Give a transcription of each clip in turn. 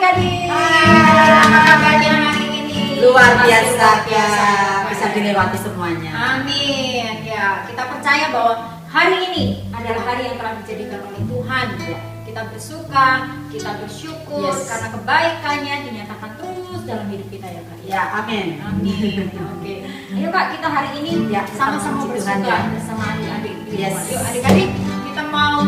adik-adik. Apa kabarnya hari ini? Luar biasa ya, bisa dilewati semuanya. Amin. Ya, kita percaya bahwa hari ini adalah hari yang telah dijadikan oleh Tuhan. Ya. Kita bersuka, kita bersyukur Yes. karena kebaikannya dinyatakan terus dalam hidup kita ya Kak. Ya, amin. Amin. Oke. Ayo Kak, kita hari ini Ya, kita sama-sama memuji bersuka Tuhan, ya. bersama adik-adik. Yes. Yuk adik-adik, kita mau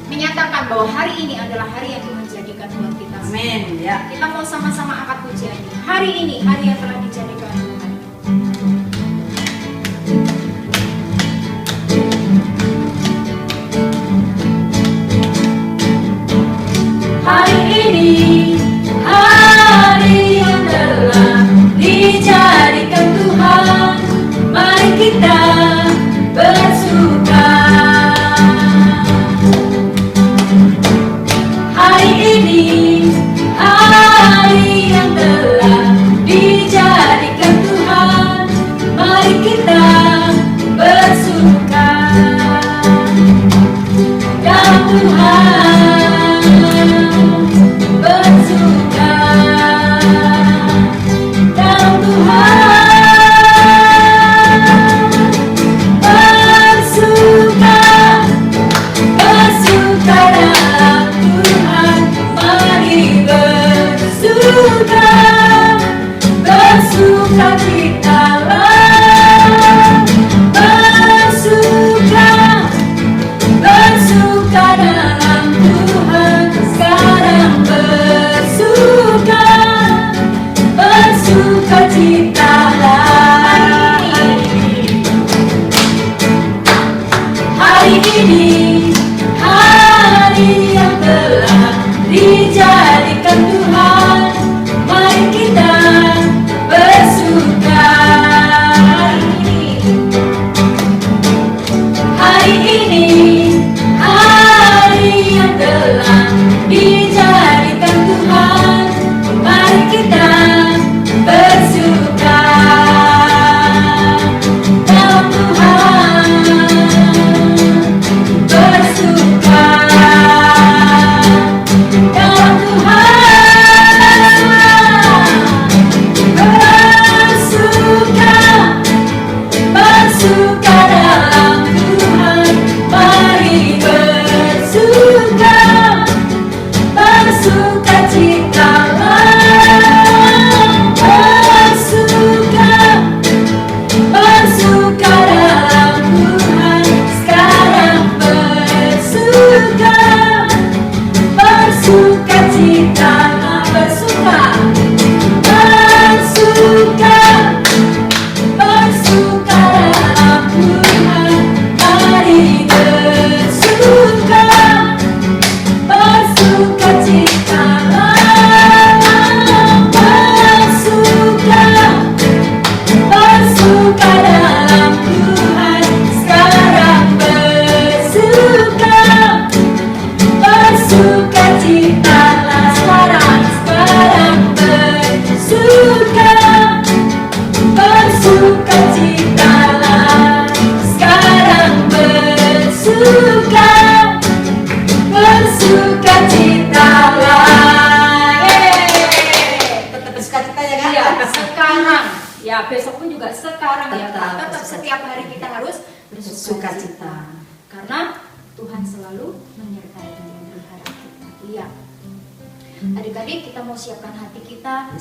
menyatakan bahwa hari ini adalah hari yang Tuhan jadikan buat kita. Amin. Ya. Kita mau sama-sama angkat pujiannya. Hari ini hari yang telah dijadikan Tuhan. Hari ini hari yang telah dijadikan Tuhan, mari kita bersuka. Hari ini hari yang telah dijadikan Tuhan, mari kita bersuka dalam Tuhan. Bersuka dalam Tuhan, bersuka, bersuka dalam Tuhan, mari bersuka, bersuka citalah, bersuka, bersuka dalam Tuhan, sekarang bersuka, bersuka citalah. Hari ini hari yang telah dijadikan Tuhan, mari kita bersuka. Hari ini hari yang telah dijadikan Tuhan, mari kita bersuka dalam Tuhan, bersuka dalam Tuhan, bersuka dalam Tuhan, mari bersuka, bersuka citalah, bersuka, bersuka dalam Tuhan, sekarang bersuka, bersuka citalah, bersuka, bersuka, bersuka dalam Tuhan, mari bersuka, bersuka citalah, bersuka, bersuka dalam Tuhan, sekarang bersuka, bersuka citalah, sekarang bersuka, bersuka citalah, sekarang bersuka, bersuka citalah. Tetap bersuka cita ya kan? Iya, sekarang. Ya, besok pun juga sekarang ya Kak. Tetap Tetap bersuka setiap hari kita harus Bersuka cita. Karena Tuhan selalu menyertai dan memelihara kita. Iya. Adik-adik, kita mau siapkan hati kita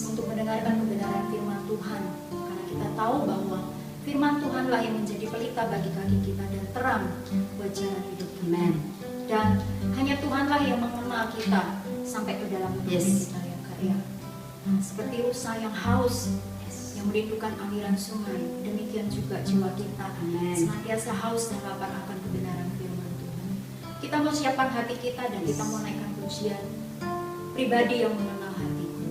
untuk mendengarkan kebenaran firman Tuhan. Karena kita tahu bahwa firman Tuhanlah yang menjadi pelita bagi kaki kita dan terang buat jalan hidup kita. Amen. Dan hanya Tuhanlah yang mengenal kita sampai ke dalam hati Yes. kita ya Kak ya. Nah, seperti rusa yang haus, yang merindukan aliran sungai, demikian juga jiwa kita Amen. senantiasa haus dan lapar akan kebenaran firman Tuhan. Kita mau siapkan hati kita dan kita mau naikkan pujian pribadi yang mengenal hatiku.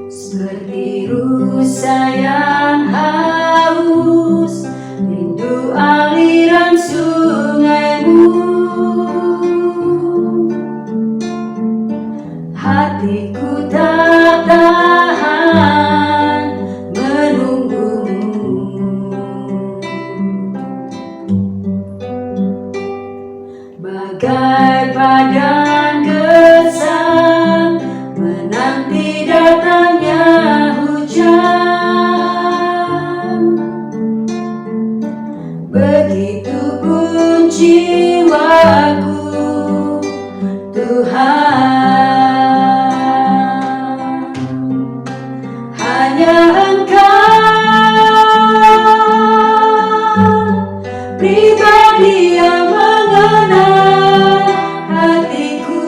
Seperti rusa yang haus, rindu aliran sungaimu. Hatiku tak tahan bagai padang gersang menanti datangnya hujan. Begitupun jiwaku, Tuhan, hanya Engkau pribadi yang mengenal hatiku.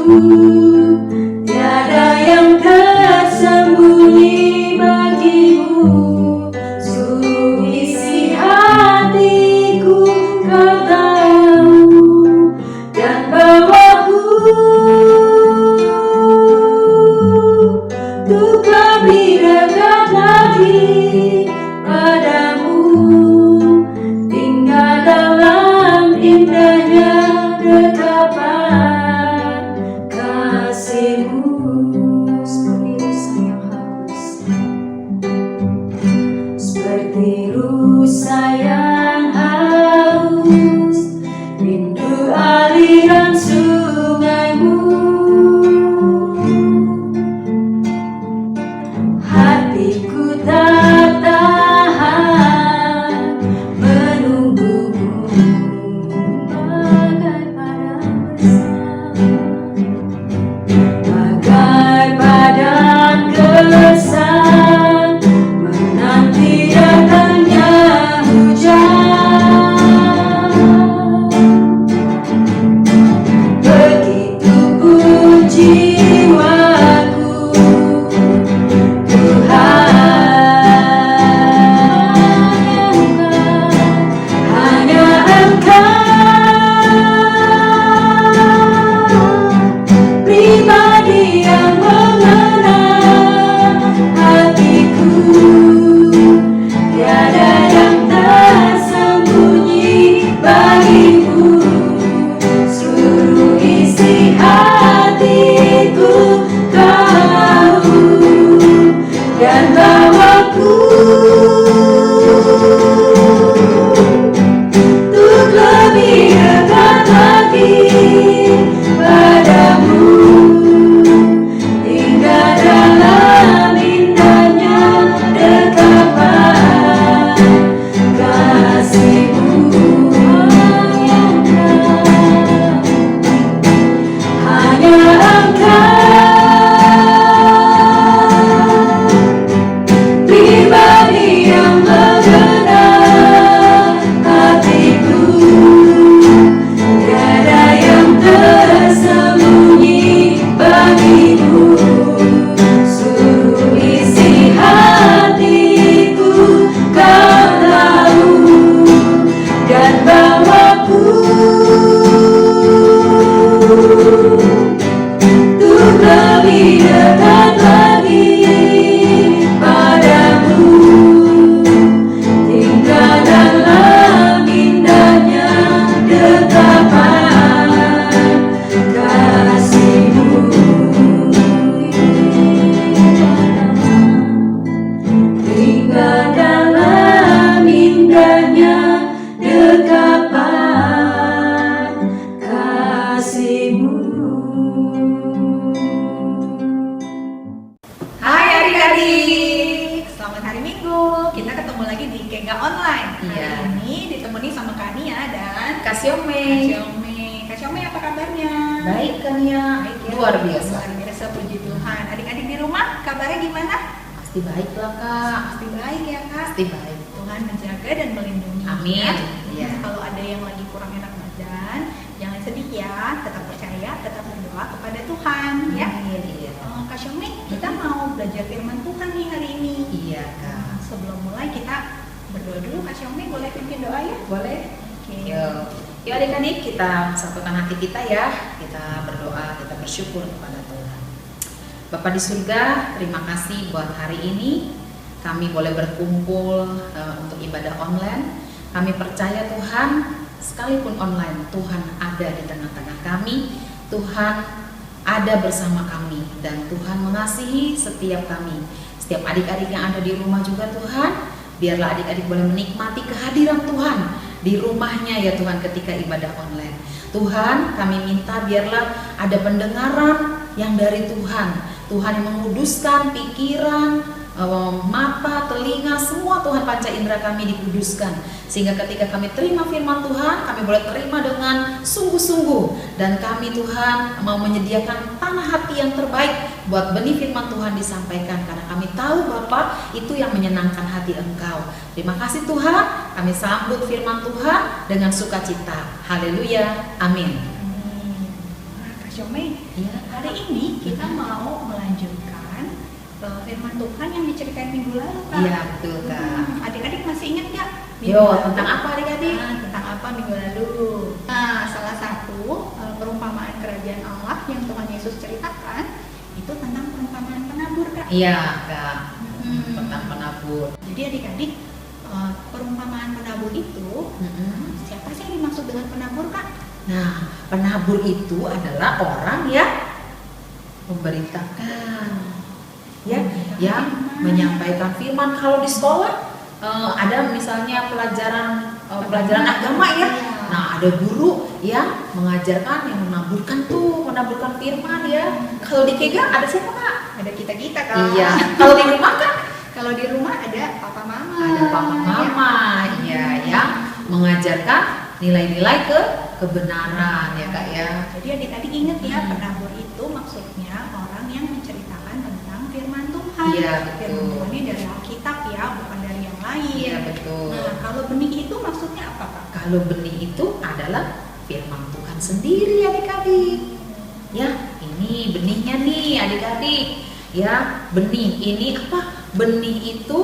Tiada yang tersembunyi bagimu, seluruh isi hatiku Kau tahu, dan bawaku untuk lebih dekat lagi padamu, tinggal dalam indahnya dekapan kasih-Mu. Seperti rusa yang haus, rindu aliran sungai-Mu. Hatiku tak tahan menunggu-Mu bagai padang gersang menanti datangnya hujan. Begitupun jiwaku, Tuhan, hanya Engkau pribadi yang mengenal hatiku. Tiada yang tersembunyi bagimu, seluruh isi hatiku tahu, dan bawaku untuk lebih dekat lagi padamu, tinggal dalam indahnya dekapan kasih-Mu. Hanya Engkau pribadi yang mengenal hatiku. Tiada yang tersembunyi bagimu, seluruh isi hatiku Kau tahu, dan bawaku untuk lebih dekat lagi padamu, tinggal dalam indahnya dekapan kasih-Mu. Tinggal dalam indahnya dekapan kasih-Mu. Hai adik-adik, selamat hari Minggu. Kita ketemu lagi di Kega Online. Iya. Hari ini ditemani sama Kania dan Kak Siome. Kak Siome, apa kabarnya? Baik kan ya, Baik ya. luar biasa. Luar biasa, puji Tuhan. Adik-adik di rumah kabarnya gimana? Pasti baik lah Kak, Pasti baik ya Kak. pasti baik. Tuhan menjaga dan melindungi. Amin. Iya. Kalau ada yang lagi kurang enak badan, jangan sedih ya. Tetap percaya, tetap berdoa kepada Tuhan ya. Iya. Kak Siome, kita mau belajar firman Tuhan nih hari ini. Iya Kak. Sebelum mulai kita berdoa dulu. Kak Siome boleh pimpin doa ya? Boleh? Oke. Yuk adik-adik, kita satukan hati kita ya. Kita berdoa, kita bersyukur kepada Tuhan. Bapa di surga, terima kasih buat hari ini. Kami boleh berkumpul untuk ibadah online. Kami percaya Tuhan, sekalipun online, Tuhan ada di tengah-tengah kami. Tuhan ada bersama kami, dan Tuhan mengasihi setiap kami. Setiap adik-adik yang ada di rumah juga Tuhan, biarlah adik-adik boleh menikmati kehadiran Tuhan di rumahnya ya Tuhan ketika ibadah online. Tuhan, kami minta biarlah ada pendengaran yang dari Tuhan. Tuhan yang menguduskan pikiran, mata, telinga, semua Tuhan panca indera kami dikuduskan. Sehingga ketika kami terima firman Tuhan, kami boleh terima dengan sungguh-sungguh. Dan kami Tuhan mau menyediakan tanah hati yang terbaik buat benih firman Tuhan disampaikan. Karena kami tahu Bapa itu yang menyenangkan hati Engkau. Terima kasih Tuhan, kami sambut firman Tuhan dengan sukacita. Haleluya, amin. Nah, Kak Syome, Ya. hari ini kita mau melanjutkan firman Tuhan yang diceritain minggu lalu, Kak. Iya, betul Kak. Adik-adik masih ingat nggak? Tentang apa adik-adik? Tentang apa minggu lalu? Nah, salah satu perumpamaan kerajaan Allah yang Tuhan Yesus ceritakan itu tentang perumpamaan penabur, Kak. Iya Kak, tentang penabur. Jadi adik-adik, perumpamaan penabur itu siapa sih yang dimaksud dengan penabur, Kak? Nah, penabur itu adalah orang yang memberitakan, ya, yang menyampaikan firman. Kalau di sekolah ada misalnya pelajaran agama ya. Nah, ada guru yang mengajarkan, yang menaburkan firman ya. Kalau di Kega ada siapa Kak? Ada kita-kita, Kak. Iya. Kalau di rumah Kak? Kalau di rumah ada papa mama. Ada papa mama, ya, yang mengajarkan nilai-nilai kebenaran ya Kak ya. Jadi adik-adik ingat ya, penabur itu maksudnya orang yang menceritakan tentang firman Tuhan. Iya, betul. Firman Tuhan ini dari Alkitab ya, bukan dari yang lain. Iya, betul. Nah, kalau benih itu maksudnya apa, Kak? Kalau benih itu adalah firman Tuhan sendiri adik-adik. Ya, ini benihnya nih adik-adik. Ya, benih ini apa? Benih itu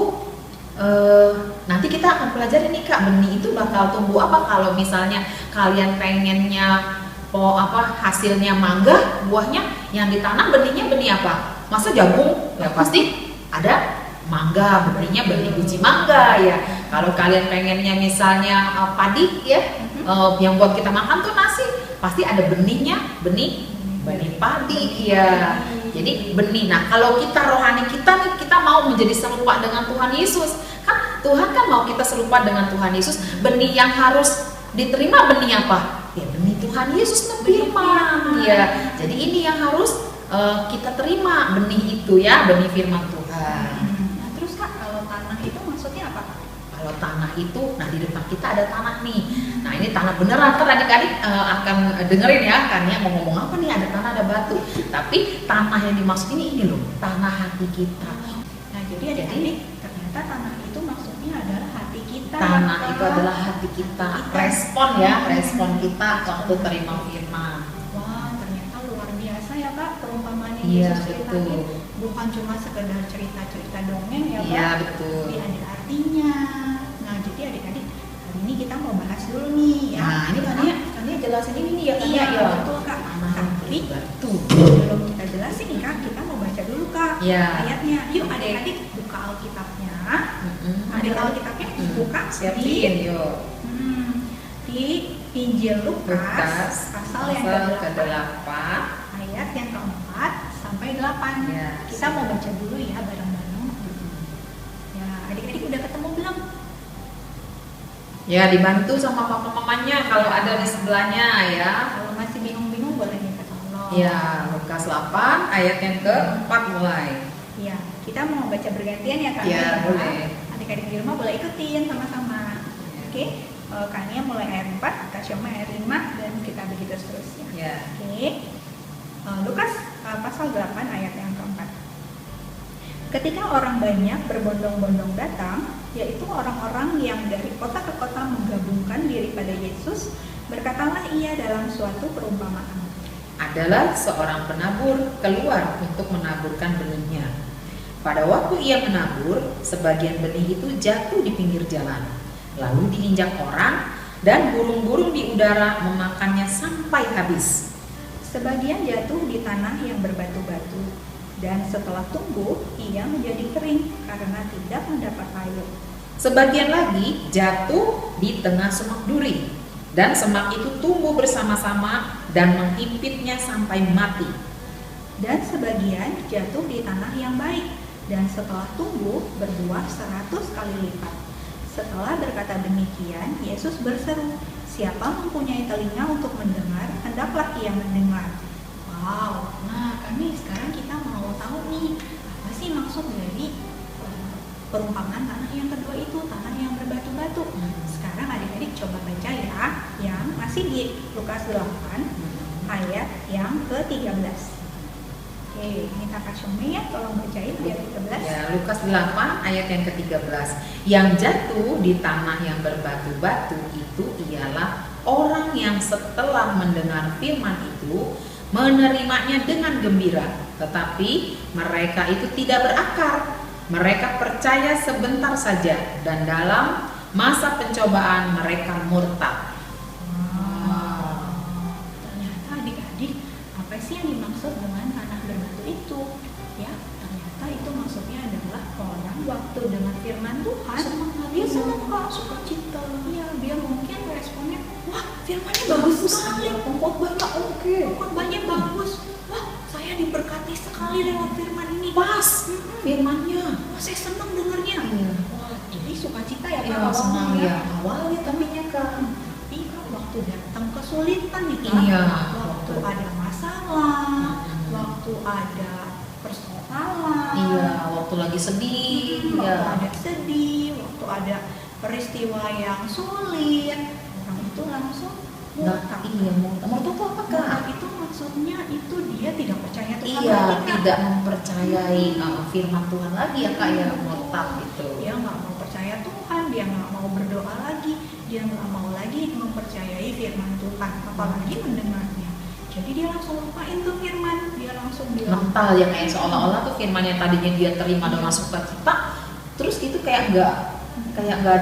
nanti kita akan pelajari nih Kak, benih itu bakal tumbuh apa. Kalau misalnya kalian pengennya hasilnya mangga, buahnya yang ditanam benihnya benih apa? Masa jagung? Ya pasti ada mangga, benihnya benih biji mangga ya. Kalau kalian pengennya misalnya padi ya, yang buat kita makan tuh nasi, pasti ada benihnya, benih padi ya. Jadi benih. Nah, kalau kita rohani kita nih, kita mau menjadi serupa dengan Tuhan Yesus. Kan Tuhan kan mau kita serupa dengan Tuhan Yesus. Benih yang harus diterima benih apa? Ya benih Tuhan Yesus firman ya. Jadi ini yang harus kita terima, benih itu ya, benih firman Tuhan. Nah, terus Kak, kalau tanah itu maksudnya apa, Kak? Kalau tanah itu, nah di depan kita ada tanah nih. Nah ini tanah beneran, ntar adik-adik akan dengerin ya, kan ya mau ngomong apa nih, ada tanah, ada batu. Tapi tanah yang dimaksud ini loh, tanah hati kita. Nah jadi adik-adik, ternyata tanah itu maksudnya adalah hati kita. Tanah itu adalah hati kita. Respon ya, respon kita waktu terima firman. Wah, ternyata luar biasa ya Kak, perumpamaan yang Iya, Yesus ceritain. betul. Bukan cuma sekedar cerita-cerita dongeng ya Kak. Iya, betul. Tapi ada artinya. Nah, jadi adik-adik, hari ini kita mau bahas dulu nih ya. Nah ini kan ya jelasin ini nih ya kan Iya, ya. betul Kak. Tapi batu. sebelum kita jelasin nih Kak, kita mau baca dulu Kak Iya. ayatnya. Yuk adik-adik buka Alkitabnya. Adik Alkitabnya buka Siapin yuk. di Injil Lukas pasal yang ke-8 ayat yang keempat sampai 8. Ya, Kita mau baca dulu ya bareng-bareng. Ya, adik-adik udah ketemu belum? Ya dibantu sama papa-mamanya kalau ada di sebelahnya ya. Kalau masih bingung-bingung boleh minta tolong. Ya, Lukas 8 ayat yang ke-4 mulai. Ya, kita mau baca bergantian ya Kak. Ya, boleh. Adik-adik di rumah boleh ikutin sama-sama. Ya. Oke, Kania mulai ayat 4, Kak Syoma ayat 5 dan kita begitu seterusnya. Ya. Oke. Lukas pasal 8 ayat yang keempat. Ketika orang banyak berbondong-bondong datang, yaitu orang-orang yang dari kota ke kota menggabungkan diri pada Yesus, berkatalah ia dalam suatu perumpamaan. Adalah seorang penabur keluar untuk menaburkan benihnya. Pada waktu ia menabur, sebagian benih itu jatuh di pinggir jalan, lalu diinjak orang dan burung-burung di udara memakannya sampai habis. Sebagian jatuh di tanah yang berbatu-batu, dan setelah tumbuh ia menjadi kering karena tidak mendapat air. Sebagian lagi jatuh di tengah semak duri, dan semak itu tumbuh bersama-sama dan menghimpitnya sampai mati. Dan sebagian jatuh di tanah yang baik, dan setelah tumbuh berbuah 100 kali lipat. Setelah berkata demikian, Yesus berseru, Siapa mempunyai telinga untuk mendengar, hendaklah ia mendengar. Wow, nah kami sekarang kita mau tahu nih, apa sih maksud dari perumpamaan tanah yang kedua itu, tanah yang berbatu-batu. Sekarang adik-adik coba baca ya, yang masih di Lukas 8 ayat yang ke-13. Oke, minta Kak Syumi ya, tolong bacain ayat 13. Ya, Lukas 8 ayat yang ke-13. Yang jatuh di tanah yang berbatu-batu itu ialah orang yang setelah mendengar firman itu menerimanya dengan gembira, tetapi mereka itu tidak berakar. Mereka percaya sebentar saja dan dalam masa pencobaan mereka murtad. Ternyata adik-adik, apa sih yang dimaksud dengan tanah berbatu itu? Ya, ternyata itu maksudnya adalah orang waktu dengar firman Tuhan, dia senang kok, sukacita. Iya, dia mungkin responnya, wah firmannya bagus sekali, pengkhotbahnya oke, pengkhotbahnya bagus. Wah, saya diberkati sekali lewat firman ini. Pas firmannya. Wah, saya senang dengarnya. Iya. Wah, jadi sukacita ya Ya, Kak, senang awalnya ya. Awalnya tadinya Kak. Tapi kan waktu datang kesulitan nih Kak, Iya. waktu ada masalah, waktu ada persoalan, Iya, waktu lagi sedih, waktu ya. ada sedih, waktu ada peristiwa yang sulit, orang itu langsung murtad. Iya, murtad itu apa Kak? Murtad itu maksudnya itu dia tidak percaya Tuhan Iya, lagi, Kak. tidak mempercayai firman Tuhan lagi ya Kak ya, murtad gitu. Dia nggak mau percaya Tuhan, dia nggak mau berdoa lagi, dia nggak mau lagi mempercayai firman Tuhan, apalagi mendengarnya. Jadi dia langsung lupain tuh firman, dia langsung bilang Mental ya, kayak seolah-olah tuh firman yang tadinya dia terima dengan sukacita, terus itu kayak nggak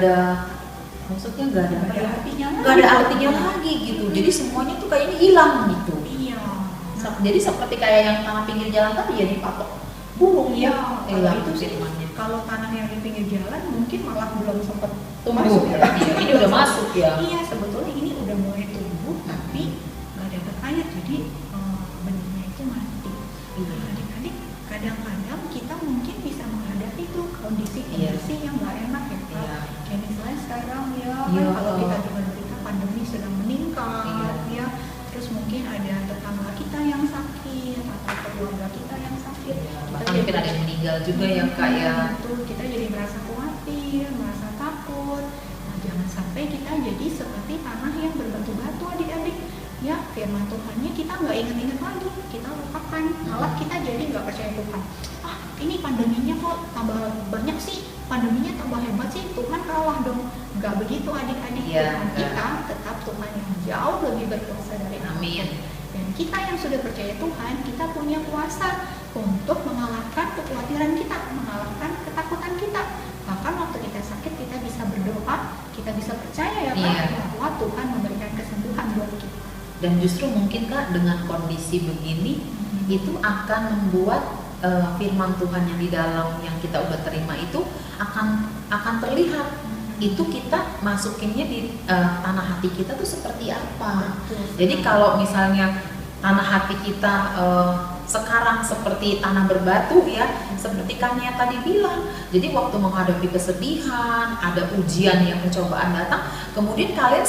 ada, maksudnya nggak ada artinya lagi gitu. Jadi semuanya tuh kayaknya hilang gitu. Iya. Jadi seperti kayak yang tanah pinggir jalan tadi ya, dipatok burung Iya, ya, kalau hilang itu sih firmannya. kalau tanah yang di pinggir jalan mungkin malah belum sempat Tumbuh masuk ya. Iya, ini udah masuk ya. Iya, sebetulnya ini udah mulai tumbuh tapi nggak dapat air, jadi benihnya itu mati. Iya. Nah, adik-adik, kadang-kadang kita mungkin bisa menghadapi tuh kondisi-kondisi yang nggak enak ya Kak. Iya. Kayak misalnya sekarang ya, Iya. kan kalau kita dengar berita pandemi sedang meningkat, Iya. ya, terus mungkin ada tetangga kita yang sakit atau keluarga kita yang sakit. Bahkan mungkin ada yang meninggal juga ya Kak ya. Betul, kita jadi merasa khawatir, merasa takut. Nah, jangan sampai kita jadi seperti tanah yang berbatu-batu adik-adik. Ya, firman Tuhannya kita nggak ingat-ingat lagi, kita lupakan, malah kita jadi nggak percaya Tuhan. Ah, ini pandeminya kok tambah banyak sih, pandeminya tambah hebat sih, Tuhan kalah dong. Nggak begitu adik-adik, Iya, Tuhan kita tetap Tuhan yang jauh lebih berkuasa dari apapun. Amin. Dan kita yang sudah percaya Tuhan, kita punya kuasa untuk mengalahkan kekhawatiran kita, mengalahkan ketakutan kita. Bahkan waktu kita sakit, kita bisa berdoa, kita bisa percaya ya Pak, Iya. bahwa Tuhan memberikan kesembuhan buat kita. Dan justru mungkin Kak dengan kondisi begini itu akan membuat firman Tuhan yang di dalam yang kita udah terima itu akan terlihat. Itu kita masukinnya di tanah hati kita tuh seperti apa. Jadi kalau misalnya tanah hati kita sekarang seperti tanah berbatu ya, seperti Kania tadi bilang. Jadi waktu menghadapi kesedihan, ada ujian yang pencobaan datang, kemudian kalian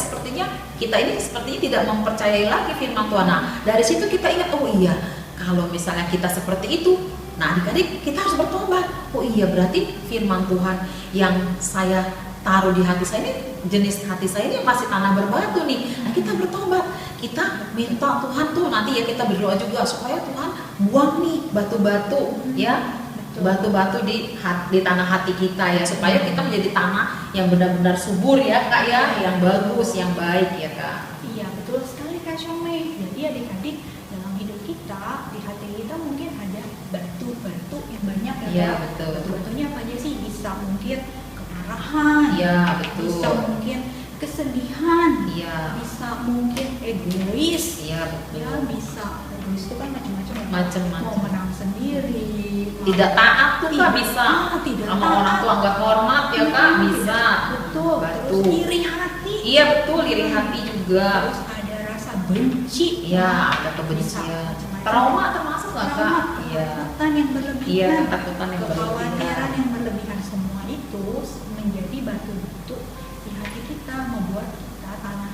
kita ini sepertinya tidak mempercayai lagi firman Tuhan. Nah, dari situ kita ingat, oh iya, kalau misalnya kita seperti itu, nah adik-adik kita harus bertobat. Oh iya, berarti firman Tuhan yang saya taruh di hati saya ini, jenis hati saya ini masih tanah berbatu nih. Nah, kita bertobat, kita minta Tuhan tuh nanti ya, kita berdoa juga supaya Tuhan buang nih batu-batu ya, batu-batu di tanah hati kita ya, supaya kita menjadi tanah yang benar-benar subur ya Kak ya, yang bagus, yang baik ya Kak. Iya, betul sekali Kak Syome. Jadi adik-adik, dalam hidup kita, di hati kita mungkin ada batu-batu yang banyak ya Iya, Kak. betul. Batu-batunya apa aja sih? Bisa mungkin kemarahan, Iya, betul. bisa mungkin kesedihan, Iya. bisa mungkin egois, Iya, betul. ya bisa egois itu kan macam-macam ya. Macam-macam. Mau menang sendiri, Tidak taat tuh Kak bisa. tidak Sama taat. orang tua nggak hormat ya Kak, bisa. Betul. Batu. Terus iri hati. Iya betul, iri hati juga. Terus ada rasa benci. Iya, ada Bisa kebencian. macam-macam. Trauma termasuk nggak Kak? Trauma, Iya. ketakutan yang berlebihan. Iya, ketakutan yang kekhawatiran berlebihan. yang berlebihan, semua itu menjadi batu-batu di hati kita, membuat kita tanah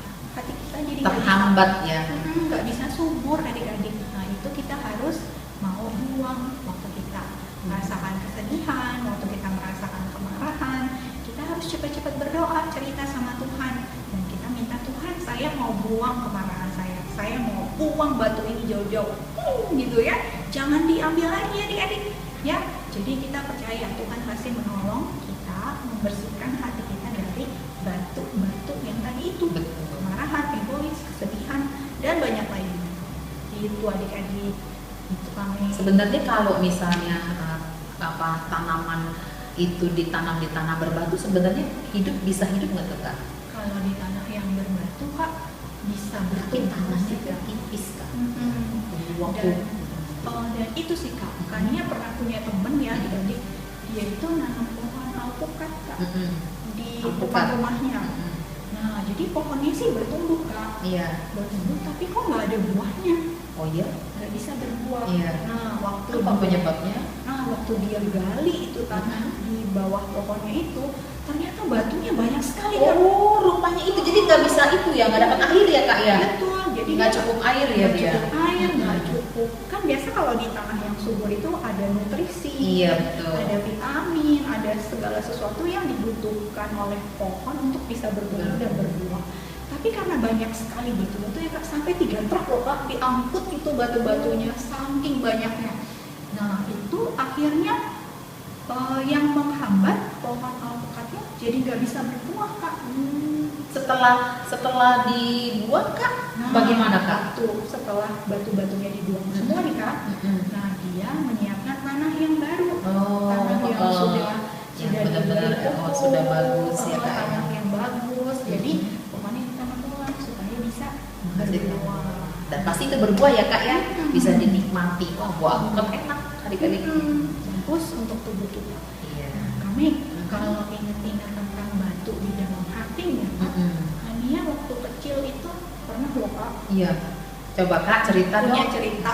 kita jadi nggak bisa terhambat ya. nggak bisa subur adik-adik. Nah itu kita harus mau buang waktu kita merasakan kesedihan, waktu kita merasakan kemarahan, kita harus cepat-cepat berdoa, cerita sama Tuhan, dan kita minta Tuhan, saya mau buang kemarahan saya mau buang batu ini jauh-jauh, gitu ya, jangan diambil lagi adik-adik, ya. Jadi kita percaya Tuhan pasti menolong kita membersihkan hati kita dari batu-batu yang tadi itu, kemarahan, egois, kesedihan, dan banyak lainnya. Itu adik-adik, itu kami. Sebenarnya kalau misalnya tanaman itu ditanam di tanah berbatu, sebenarnya bisa hidup nggak tuh Kak? Kalau di tanah yang berbatu Kak bisa Tapi bertumbuh tanahnya sih, Kak. tipis Kak. Waktu Dan itu sih Kak, Kania pernah punya temen ya adik-adik, dia itu nanam pohon alpukat Kak di Alpukat. depan rumahnya. Nah jadi pohonnya sih bertumbuh Kak, Iya. bertumbuh tapi kok nggak ada buahnya, Oh iya. nggak bisa berbuah. Iya. Nah waktu Apa penyebabnya? waktu dia gali itu tanah di bawah pohonnya itu, ternyata batunya banyak sekali Kak. Oh, rupanya itu. Jadi nggak bisa itu ya, nggak dapat air ya Kak ya? Betul, jadi Nggak dia cukup air ya nggak dia. cukup air, nggak cukup. Kan biasa kalau di tanah yang subur itu ada nutrisi, Iya betul. ada vitamin, ada segala sesuatu yang dibutuhkan oleh pohon untuk bisa bertumbuh dan berbuah. Tapi karena banyak sekali batu-batu ya Kak, sampai 3 truk loh Kak, diangkut itu batu-batunya, saking banyaknya. Nah itu akhirnya yang menghambat pohon alpukatnya jadi nggak bisa berbuah Kak. Setelah dibuat Kak, bagaimana Kak? Tuh setelah batu-batunya dibuang semua nih Kak, nah dia menyiapkan tanah yang baru, tanah yang benar-benar sudah bagus ya Kak. tanah yang bagus, jadi pokoknya kita mendoa supaya bisa berbuah. Dan pasti itu berbuah ya Kak ya, bisa dinikmati. Wah, buah alpukat enak adik-adik. Bagus untuk tubuh kita. Iya. Kami kalau ingat-ingat tentang batu di dalam hatinya, Kania waktu kecil itu pernah loh Kak Iya. Coba Kak cerita punya dong. cerita.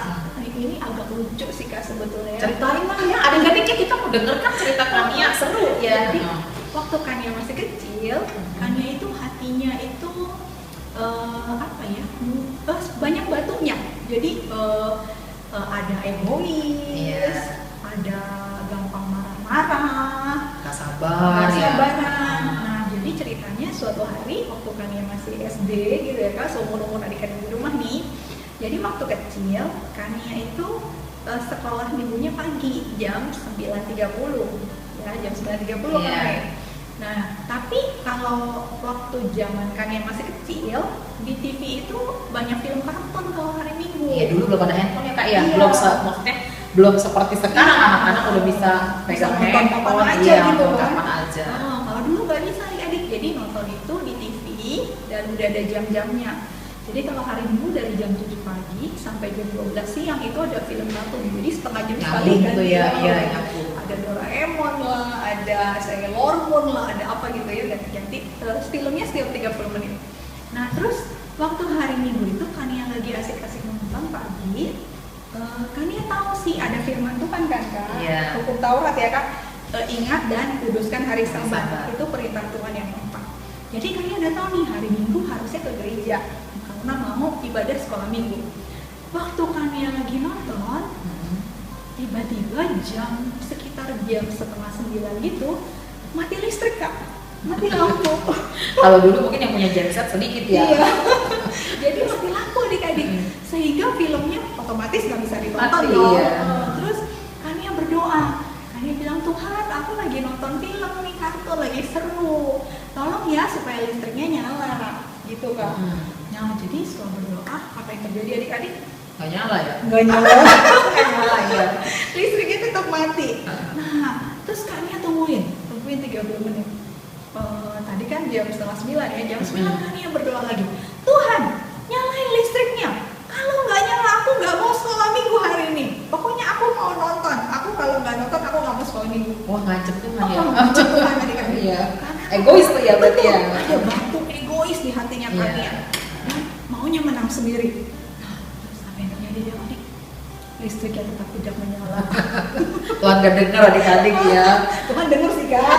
Ini agak lucu sih Kak sebetulnya. Ceritain lah ya, adik-adiknya kita mau denger kan cerita Kania, seru ya. Jadi waktu Kania masih kecil, Kania itu hatinya itu apa ya? Banyak batunya. Jadi ada egois, Iya. ada gampang marah-marah, Gak sabar nggak ya. sabaran. Nah, jadi ceritanya suatu hari waktu Kania masih SD gitu ya Kak, seumur-umur adik-adik di rumah nih. Jadi waktu kecil, Kania itu sekolah minggunya pagi jam 9.30 ya, jam 9.30 Iya. kan. Nah, tapi kalau waktu zaman Kania masih kecil, di TV itu banyak film kartun kalau hari Minggu. Iya, dulu belum ada handphone ya Kak ya. Iya. Maksudnya belum seperti sekarang anak-anak udah bisa pegang nonton handphone kapan aja iya, gitu nonton kan. kapan aja. Kalau dulu nggak bisa adik-adik, jadi nonton itu di TV dan udah ada jam-jamnya. Jadi kalau hari Minggu dari jam 7 pagi sampai jam 12 siang itu ada film kartun. Jadi setengah jam sekali Nyambung kan. gitu ya, iya nyambung. Ada Doraemon lah, ada Sailor Moon lah, ada apa gitu ya, ganti-ganti. Terus filmnya setiap 30 menit. Nah terus waktu hari Minggu itu Kania lagi asik-asik nonton pagi, Kania tahu sih ada firman Tuhan kan Kak, Iya. hukum Taurat ya Kak, ingat dan kuduskan hari Sabat. Sabat. Itu perintah Tuhan yang keempat. Jadi Kania udah tahu nih hari Minggu harusnya ke gereja karena mau ibadah sekolah Minggu. Waktu Kania lagi nonton, tiba-tiba sekitar jam 8:30 gitu mati listrik Kak, mati lampu. Kalau dulu mungkin yang punya genset sedikit ya. Iya. Jadi mati lampu adik-adik, sehingga filmnya otomatis nggak bisa ditonton Mati, dong. iya. Terus Kania berdoa, Kania bilang Tuhan aku lagi nonton film nih kartun lagi seru, tolong ya supaya listriknya nyala gitu Kak. Nah jadi setelah berdoa apa yang terjadi adik-adik? Gak nyala ya? Nggak nyala, nggak nyala ya. Listriknya tetap mati. Nah, terus Kania tungguin 30 menit. Tadi kan jam 8:30 ya, jam 9 Kania berdoa lagi. Tuhan, nyalain listriknya. Kalau nggak nyala, aku nggak mau sekolah Minggu hari ini. Pokoknya aku mau nonton. Aku kalau nggak nonton, aku nggak mau sekolah Minggu. Wah ngancep tuh kan ya. Ngancep Tuhan adik-adik. Iya. Karena Egois tuh ya berarti ya. ada batu egois di hatinya Iya. Kania. Dan maunya menang sendiri. Nah, terus apa yang terjadi adik-adik? Listriknya tetap tidak menyala. Tuhan gak dengar adik-adik ya. Tuhan dengar sih Kak.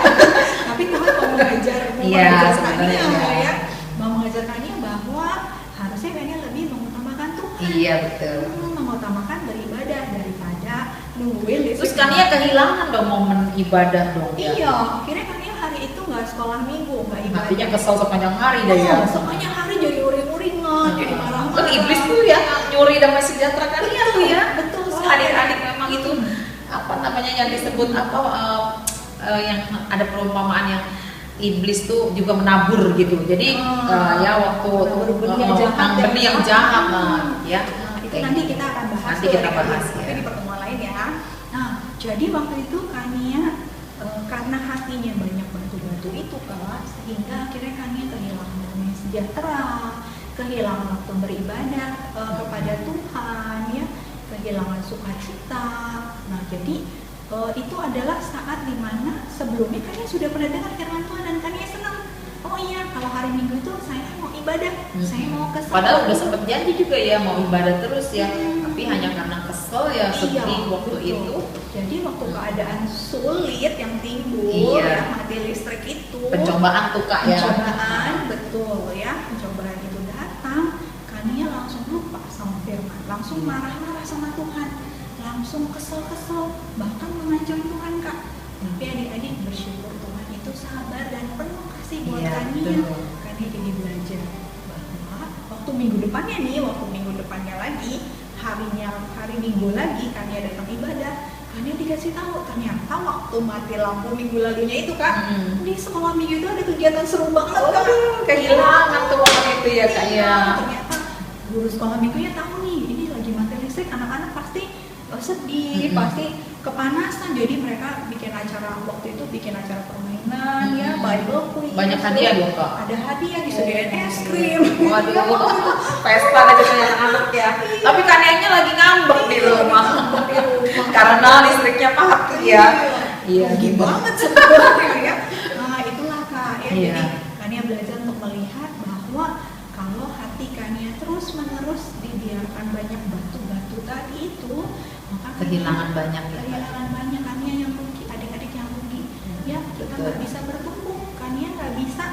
Tapi Tuhan mau mengajar Iya, mengajar sebenarnya Kania, iya. ya. Mau mengajar Kania bahwa Iya betul. Mengutamakan beribadah daripada nungguin Terus listrik. Kania kehilangan dong momen ibadah dong ya. Iya, akhirnya Kania hari itu nggak sekolah minggu, nggak ibadah. Hatinya kesel sepanjang hari deh ya. Sepanjang hari jadi uring-uringan, jadi marah-marah. Kan iblis tuh ya nyuri damai sejahtera Kania tuh ya. Betul Terus sekali. adik-adik memang itu apa namanya yang disebut apa yang ada perumpamaan yang iblis tuh juga menabur gitu. Jadi ya waktu menabur benih yang jahat ya. benih yang jahat ya. Nah, itu nanti kita akan bahas. Nanti tuh kita ya, bahas, tapi ya. di pertemuan lain ya. Nah, jadi waktu itu Kania karena hatinya banyak batu-batu itu Kak, sehingga akhirnya Kania kehilangan damai sejahtera, kehilangan waktu beribadah kepada Tuhan ya, kehilangan sukacita. Nah, jadi itu adalah saat dimana sebelumnya Kania sudah pernah dengar firman Tuhan dan Kania senang. Oh iya, kalau hari Minggu itu saya mau ibadah, saya mau ke Padahal udah sempat janji juga ya mau ibadah terus ya, tapi hanya karena kesel ya sedih waktu betul. itu. Jadi waktu keadaan sulit yang timbul Iya. ya, mati listrik itu, Pencobaan tuh Kak ya. pencobaan betul ya, pencobaan itu datang, Kania langsung lupa sama firman, langsung marah-marah sama Tuhan, langsung kesel-kesel, bahkan mengancam Tuhan Kak. Tapi adik-adik bersyukur Tuhan itu sabar dan penuh kasih buat Iya, Kania. betul. Kania jadi belajar bahwa waktu minggu depannya nih, waktu minggu depannya lagi, hari Minggu lagi Kania datang ibadah, Kania dikasih tahu ternyata waktu mati lampu minggu lalunya itu Kak, di sekolah minggu itu ada kegiatan seru banget Kak. Kehilangan tuh momen itu ya Kak ya. Ternyata guru sekolah minggunya tahu nih, ini lagi mati listrik, anak-anak pasti sedih, pasti kepanasan. Jadi mereka bikin acara waktu itu, bikin acara permainan ya, Bible quiz. Banyak hadiah dong Kak. Ada hadiah, disediain es krim. Waduh, pesta aja tuh anak-anak ya. Tapi Kanianya lagi ngambek di rumah karena listriknya mati ya. Iya, Rugi gitu. banget sebenarnya ya. Nah, itulah Kak ya. Iya. Jadi Kania belajar untuk melihat bahwa kalau hati Kania terus-menerus dibiarkan banyak batu-batu tadi itu, maka Kehilangan banyak ya Kak. kehilangan banyak. Kania yang rugi, adik-adik yang rugi. Ya, kita Betul. nggak bisa bertumbuh. Kania nggak bisa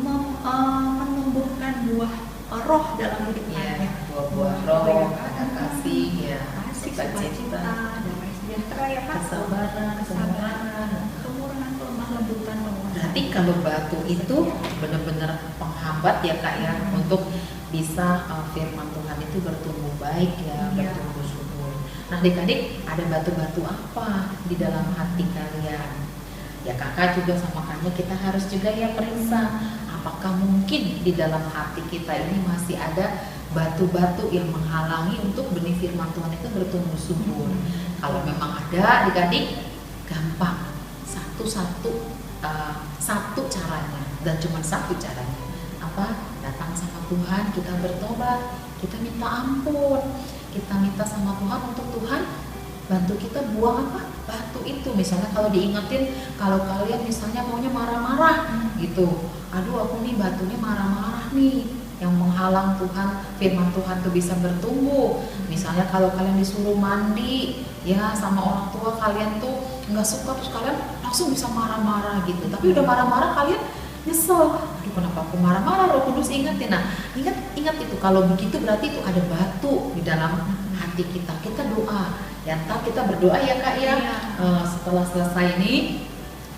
menumbuhkan buah roh dalam hidup Iya, Kania. buah-buah roh, ada kasih ya, kasih, sukacita, sukacita, damai sejahtera ya Kak, kesabaran, kemurahan, kelemah lembutan, penguasaan. Berarti kalau batu itu benar-benar penghambat ya Kak ya untuk bisa firman Tuhan itu bertumbuh baik ya, Iya. bertumbuh subur. Nah adik-adik, ada batu-batu apa di dalam hati kalian? Ya kakak juga sama kakaknya kita harus juga ya periksa apakah mungkin di dalam hati kita ini masih ada batu-batu yang menghalangi untuk benih firman Tuhan itu bertumbuh subur. Kalau memang ada adik-adik, gampang, satu caranya dan cuma satu caranya apa? Datang sama Tuhan, kita bertobat, kita minta ampun, kita minta sama Tuhan untuk Tuhan bantu kita buang apa? Batu itu. Misalnya kalau diingetin, kalau kalian misalnya maunya marah-marah gitu, aduh aku nih batunya marah-marah nih yang menghalang Tuhan, firman Tuhan tuh bisa bertumbuh. Misalnya kalau kalian disuruh mandi ya sama orang tua kalian tuh nggak suka, terus kalian langsung bisa marah-marah gitu, tapi udah marah-marah kalian nyesel, aduh kenapa aku marah-marah, Roh Kudus ingetin. Nah ingat itu, kalau begitu berarti itu ada batu di dalam hati kita. Kita doa ya, ntar kita berdoa ya Kak ya. Setelah selesai ini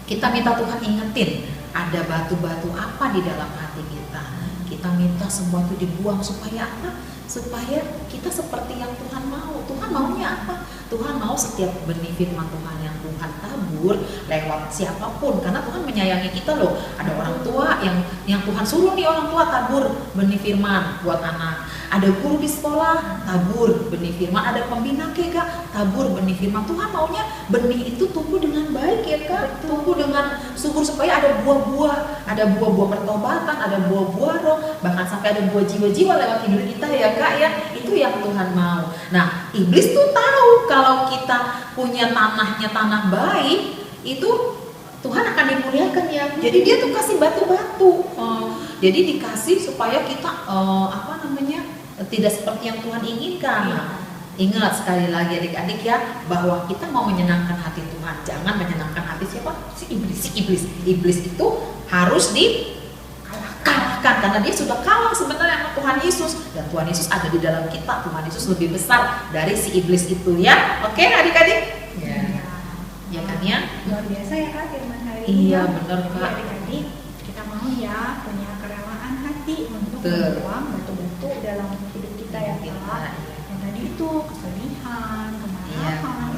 kita minta Tuhan ingetin ada batu-batu apa di dalam hati kita. Kita minta semua itu dibuang supaya apa? Supaya kita seperti yang Tuhan mau. Tuhan maunya apa? Tuhan mau setiap benih firman Tuhan yang Tuhan tabur lewat siapapun, karena Tuhan menyayangi kita loh. Ada orang tua yang Tuhan suruh nih, orang tua tabur benih firman buat anak. Ada guru di sekolah tabur benih firman, ada pembina Kak tabur benih firman. Tuhan maunya benih itu tumbuh dengan baik ya Kak, tumbuh dengan subur supaya ada buah-buah, ada buah-buah pertobatan, ada buah-buah roh, bahkan sampai ada buah jiwa-jiwa lewat hidup kita ya Kak ya. Itu yang Tuhan mau. Nah iblis tuh tahu kalau kita punya tanah baik, itu Tuhan akan dimuliakan ya. Jadi dia tuh kasih batu-batu. Jadi dikasih supaya kita tidak seperti yang Tuhan inginkan. Nah, ingat sekali lagi adik-adik ya, bahwa kita mau menyenangkan hati Tuhan, jangan menyenangkan hati siapa? Si iblis. Iblis itu harus dikalahkan. kalahkan karena dia sudah kalah sebenarnya sama Tuhan Yesus, dan Tuhan Yesus ada di dalam kita. Tuhan Yesus lebih besar dari si iblis itu ya. Oke adik-adik? Ya. Ya kan ya? Luar biasa ya Kak firman hari ini. Iya benar Jadi Kak. adik-adik kita mau ya punya kerelaan hati untuk Betul. membuang batu-batu dalam hidup kita ya Kita, Kak. iya. Yang tadi itu kesedihan, kemarahan,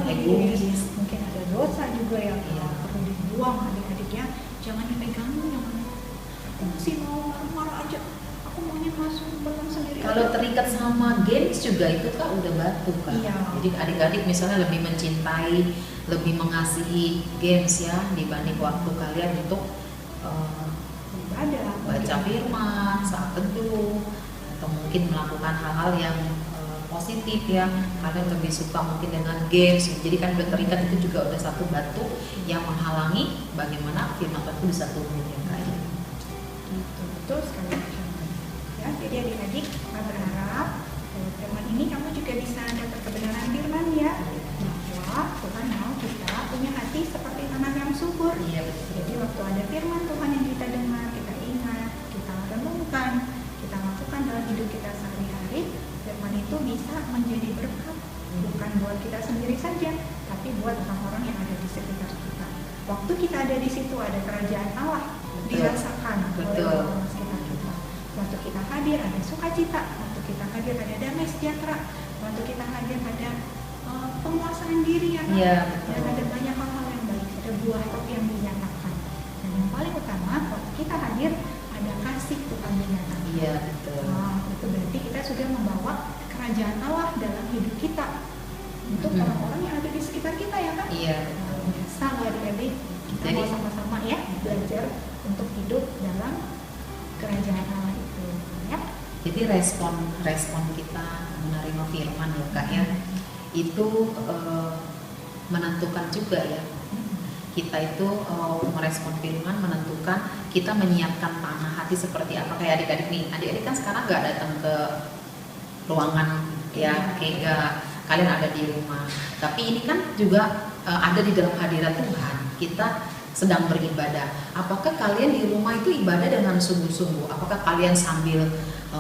Iya. egois, mungkin ada dosa juga yang Iya. perlu dibuang adik-adik ya. Jangan dipegangin yang mana. Aku masih mau marah-marah aja. Aku maunya masuk berenang sendiri. Kalau terikat sama games juga itu Kak udah batu Kak. Iya. Jadi adik-adik misalnya lebih mencintai, lebih mengasihi games ya dibanding waktu kalian untuk ada baca firman, saat teduh, atau mungkin melakukan hal-hal yang positif ya. Kalian lebih suka mungkin dengan games. Jadi kan udah terikat, itu juga udah satu batu yang menghalangi bagaimana firman Tuhan itu bisa tumbuh ya Kak. gitu, betul sekali ya. Jadi adik-adik berharap firman ini kamu juga bisa dapat kebenaran firman ya, bahwa Tuhan mau kita punya hati seperti tanah yang subur. Iya betul. Jadi waktu ada firman Tuhan yang kita dengar, kita ingat, kita renungkan, kita lakukan dalam hidup kita sehari-hari, firman itu bisa menjadi berkat, bukan buat kita sendiri saja, tapi buat orang-orang yang ada di sekitar kita. Waktu kita ada di situ, ada kerajaan Allah dirasakan oleh orang sekitar kita. Waktu kita hadir ada sukacita, waktu kita hadir ada damai sejahtera, waktu kita hadir ada penguasaan diri ya kan? Iya, Dan betul. ada banyak hal-hal yang baik, ada buah roh yang dinyatakan. Dan yang paling utama, waktu kita hadir ada kasih Tuhan dinyatakan. Iya betul. Nah, itu berarti kita sudah membawa kerajaan Allah dalam hidup kita untuk Mhm. orang-orang yang ada di sekitar kita ya kan? Iya. Biasa loh adik-adik, kita Jadi- mau sama-sama ya belajar untuk hidup dalam kerajaan Allah itu ya. Jadi respon kita menerima firman ya Kak ya, itu menentukan juga ya. Kita itu merespon firman menentukan kita menyiapkan tanah hati seperti apa. Kayak adik-adik nih, adik-adik kan sekarang nggak datang ke ruangan ya, kega, kalian ada di rumah. Tapi ini kan juga ada di dalam hadirat Tuhan. Kita sedang beribadah. Apakah kalian di rumah itu ibadah dengan sungguh-sungguh? Apakah kalian sambil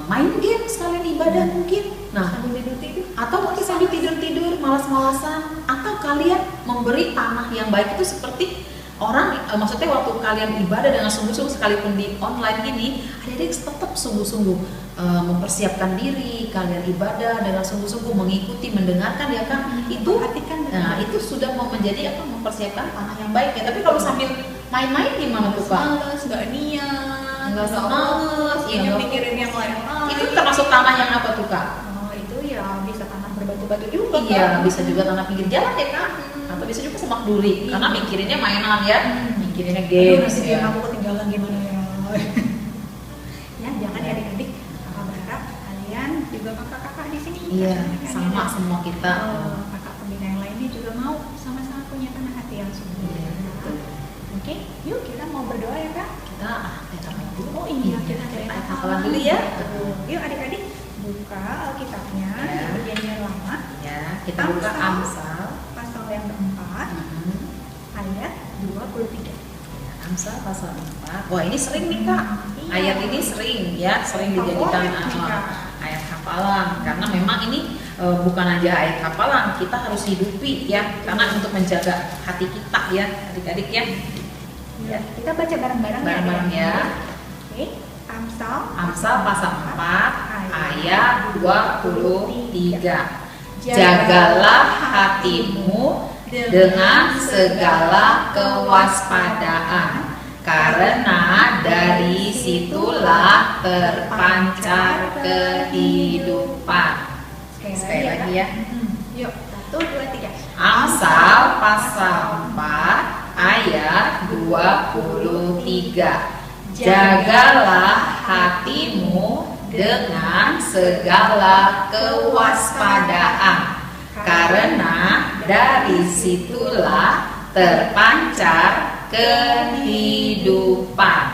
main game sekalian ibadah mungkin? Nah, Sambil tidur-tidur. atau mungkin sambil tidur-tidur, malas-malasan, atau kalian memberi tanah yang baik itu seperti orang, maksudnya waktu kalian ibadah dengan sungguh-sungguh, sekalipun di online gini, adik-adik tetap sungguh-sungguh mempersiapkan diri, kalian ibadah dengan sungguh-sungguh, mengikuti, mendengarkan ya kan, itu Perhatikan nah itu sudah mau menjadi apa, mempersiapkan tanah yang baik ya. Tapi kalau sambil main-main gimana tuh Kak? males, nggak niat, Nggak semangat, iya, yang nggak- mikirin yang lain-lain. Itu termasuk tanah yang apa tuh Kak? Oh, itu ya bisa tanah berbatu-batu juga. Iya, kan? bisa juga tanah pinggir jalan ya Kak, atau bisa juga semak duri, karena mikirinnya mainan ya, mikirinnya Aduh, games nanti ya. dia aku ketinggalan gimana ya. Ya, jangan ya adik-adik. Kakak berharap kalian juga kakak-kakak di sini. Iya, kakak-kakak sama yang semua kita. kakak pembina yang lainnya juga mau sama-sama punya tanah hati yang subur. Iya, betul. Oke, yuk kita mau berdoa ya Kak. Kita kita main dulu. Oh iya, kita dari ayat hafalan dulu ya. Yuk adik-adik buka Alkitabnya Ya. di Perjanjian Lama Ya, kita buka Amsal. pasal yang keempat ayat 23. Amsal pasal 4. Wah, ini sering nih Kak. Iya. Ayat ini sering ya, sering dijadikan Favorit nih, Kak. ayat hafalan, karena memang ini bukan aja ayat hafalan, kita harus hidupi ya, karena untuk menjaga hati kita ya, adik-adik ya. Ya, kita baca bareng-bareng Bareng-bareng ya. Oke, Amsal Amsal pasal 4 ayat 23. Jagalah hatimu dengan segala kewaspadaan, karena dari situlah terpancar kehidupan. Sekali lagi ya. Yuk, 1, 2, 3. Amsal pasal 4 ayat 23. Jagalah hatimu dengan segala kewaspadaan, karena dari situlah terpancar kehidupan.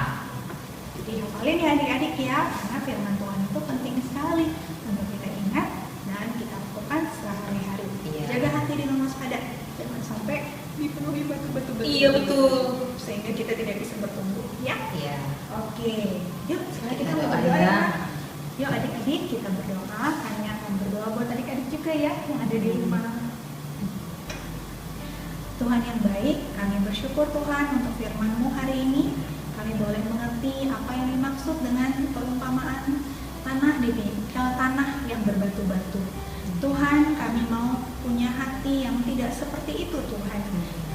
Jadi hafalin ya adik-adik ya, karena firman Tuhan itu penting sekali untuk kita ingat dan kita lakukan sehari-hari. Iya. Jaga hati dengan waspada, jangan sampai dipenuhi batu-batu. Iya, betul. Sehingga kita tidak bisa bertumbuh ya. Iya. Oke, yuk ya yang ada di rumah. Tuhan yang baik, kami bersyukur Tuhan untuk firman-Mu hari ini. Kami boleh mengerti apa yang dimaksud dengan perumpamaan tanah yang berbatu-batu. Tuhan, kami mau punya hati yang tidak seperti itu Tuhan.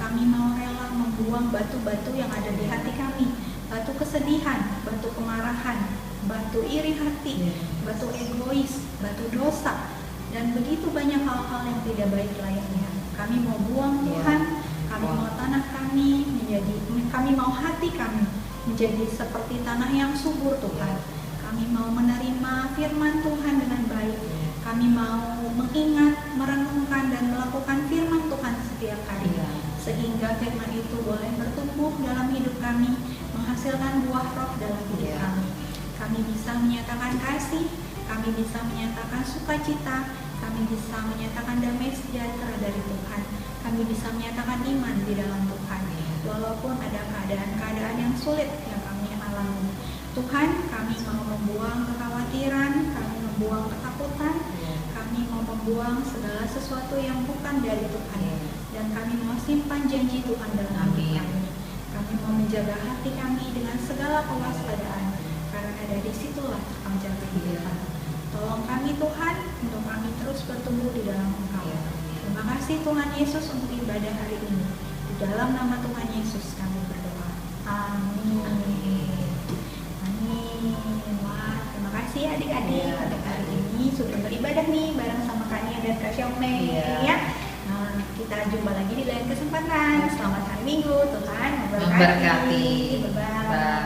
Kami mau rela membuang batu-batu yang ada di hati kami. Batu kesedihan, batu kemarahan, batu iri hati, batu egois, batu dosa, dan begitu banyak hal-hal yang tidak baik lainnya. Kami mau buang Tuhan, kami mau tanah kami mau hati kami menjadi seperti tanah yang subur Tuhan. Kami mau menerima firman Tuhan dengan baik. Kami mau mengingat, merenungkan, dan melakukan firman Tuhan setiap hari. Sehingga firman itu boleh bertumbuh dalam hidup kami, menghasilkan buah roh dalam hidup kami. Kami bisa menyatakan kasih, kami bisa menyatakan sukacita, kami bisa menyatakan damai sejahtera dari Tuhan. Kami bisa menyatakan iman di dalam Tuhan. Walaupun ada keadaan-keadaan yang sulit yang kami alami. Tuhan, kami mau membuang kekhawatiran, kami membuang ketakutan, kami mau membuang segala sesuatu yang bukan dari Tuhan. Dan kami mau simpan janji Tuhan dalam hidup kami. Kami mau menjaga hati kami dengan segala kewaspadaan, karena dari situlah terpancar kehidupan. Tolong kami Tuhan, untuk kami terus bertumbuh di dalam Engkau. Terima kasih Tuhan Yesus untuk ibadah hari ini. Di dalam nama Tuhan Yesus kami berdoa. Amin. Amin. Wah, terima kasih adik-adik untuk hari ini sudah beribadah nih bareng sama Kania dan Kak Syomne ya. Nah, kita jumpa lagi di lain kesempatan. Selamat hari Minggu, Tuhan memberkati. Memberkati. Bye.